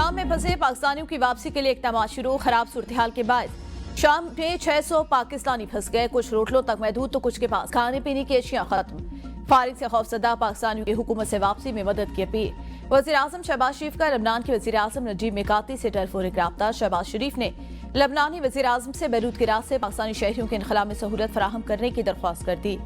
शाम में फंसे पाकिस्तानियों की वापसी के लिए इक़दाम शुरू। खराब सूरत-ए-हाल के बाद शाम में 600 पाकिस्तानी फंस गए। कुछ होटलों तक महदूद तो कुछ के पास खाने पीने की अशिया खत्म। फारिग से खौफजदा पाकिस्तानियों की हुकूमत से वापसी में मदद की अपील। वज़ीर-ए-आज़म शहबाज शरीफ का लबनान के वज़ीर-ए-आज़म नजीब मिकाती से टेलीफोनिक राब्ता। शहबाज शरीफ ने लबनानी वज़ीर-ए-आज़म से बैरूत के रास्ते पाकिस्तानी शहरियों के इनखला में सहूलत फराहम करने की दरख्वास्त कर दी।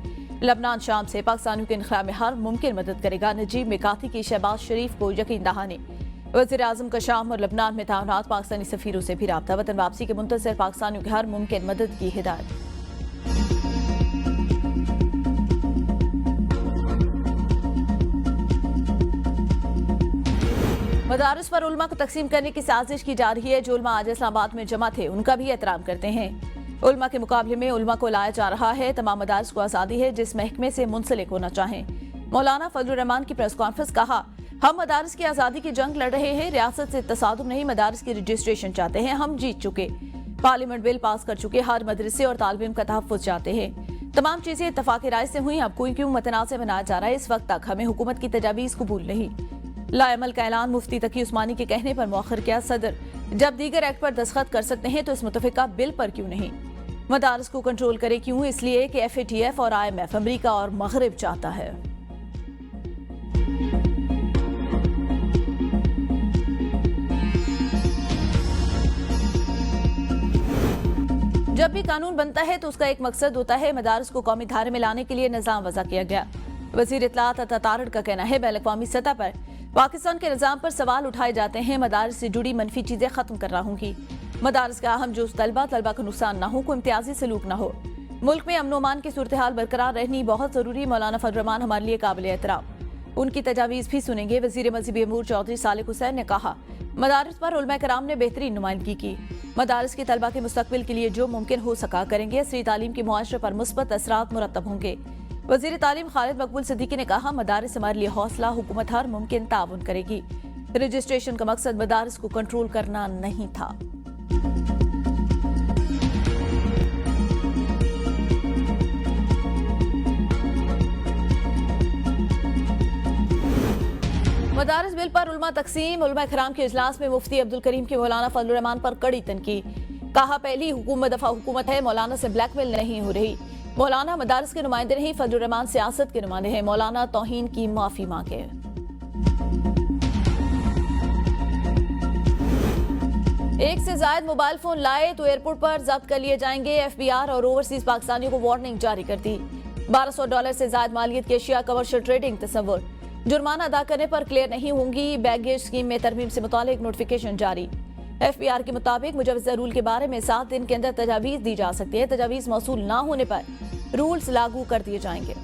लबनान शाम से पाकिस्तानियों के इनखला में हर मुमकिन मदद करेगा। नजीब मिकाती की शहबाज शरीफ को यकीन दहानी। वज़ीर-ए-आज़म का शाम और लबनान में ताउनात। पाकिस्तानी सफीरों से भी राब्ता। वतन वापसी के मुंतज़िर पाकिस्तानियों की हर मुमकिन मदद की हिदायत। मदारिस पर उलमा को तकसीम करने की साजिश की जा रही है। जो उलमा आज इस्लामाबाद में जमा थे उनका भी एहतराम करते हैं। उलमा के मुकाबले में उलमा को लाया जा रहा है। तमाम मदारिस को आज़ादी है जिस महकमे से मुंसलिक होना चाहें। मौलाना फजलुर रहमान की प्रेस कॉन्फ्रेंस। कहा, हम मदारिस की आज़ादी की जंग लड़ रहे हैं। रियासत से तसादुम नहीं, मदारिस की रजिस्ट्रेशन चाहते हैं। हम जीत चुके, पार्लियामेंट बिल पास कर चुके, हर मदरसे और तालिब इल्म का तहफ़्फ़ुज़ चाहते हैं। तमाम चीजें इत्तफ़ाक़ राय से हुई। अब कोई क्यों मुतनाज़ बनाया जा रहा है। इस वक्त तक हमें हुकूमत की तजावीज़ कबूल नहीं। लाएमल का ऐलान मुफ्ती तकी उस्मानी के कहने पर मौखर किया। सदर जब दीगर एक्ट पर दस्तखत कर सकते हैं तो इस मुतफ़िका बिल पर क्यों नहीं। मदारिस को कंट्रोल करे क्यों? इसलिए कि FATF और IMF अमरीका और मगरिब चाहता है। जब भी कानून बनता है तो उसका एक मकसद होता है। मदारिस को कौमी धारे में लाने के लिए निज़ाम वज़ा किया गया। वज़ीर इत्तलात अता तारड़ का कहना है, बैन-अक़वामी सतह पर पाकिस्तान के निज़ाम पर सवाल उठाए जाते हैं। मदारिस से जुड़ी मनफी चीजें खत्म कर रहा हूँगी। मदारिस का अहम जो तलबा का नुकसान न हो, कोई इम्तियाजी सलूक न हो। मुल्क में अमन-ओ-अमान की सूरत-ए-हाल बरकरार रहनी बहुत जरूरी। मौलाना फजलुर रहमान हमारे लिए काबिल एहतराम। उनकी तजावीज़ भी सुनेंगे। वज़ीर मज़हबी अमूर चौधरी सालिक हुसैन ने कहा, मदारिस पर उलमा कराम ने बेहतरीन नुमाइंदगी की। मदारिस के तलबा के मुस्तकबिल के लिए जो मुमकिन हो सका करेंगे। असरी तालीम के मुआशरे पर मुस्बत असरात मुरतब होंगे। वज़ीर तालीम खालिद मकबूल सिद्दीकी ने कहा, मदारिस हमारे लिए हौसला, हुकूमत हर मुमकिन ताउन करेगी। रजिस्ट्रेशन का मकसद मदारिस को कंट्रोल करना नहीं था। मदारिस बिल पर उलमा तकसीम। उलमा इकराम के इजलास में मुफ्ती अब्दुल करीम के मौलाना फजलुर रहमान पर कड़ी तनकीद। कहा, पहली हुकूमत दफा हुकूमत है, मौलाना से ब्लैकमेल नहीं हो रही। मौलाना मदारिस के नुमाइंदे नहीं, फजलुर रहमान सियासत के नुमाइंदे हैं। मौलाना तौहीन की माफी मांगे। एक से ज्यादा मोबाइल फोन लाए तो एयरपोर्ट पर जब्त कर लिए जाएंगे। FBR और ओवरसीज पाकिस्तानियों को वार्निंग जारी कर दी। $1200 से ज्यादा मालियत की अशिया कमर्शियल ट्रेडिंग तस्वुर। जुर्माना अदा करने पर क्लियर नहीं होंगी। बैगेज स्कीम में तरमीम से मुतालिक नोटिफिकेशन जारी। FBR के मुताबिक मुजवज़ा रूल के बारे में 7 दिन के अंदर तजावीज़ दी जा सकती है। तजावीज़ मौसूल न होने पर रूल्स लागू कर दिए जाएंगे।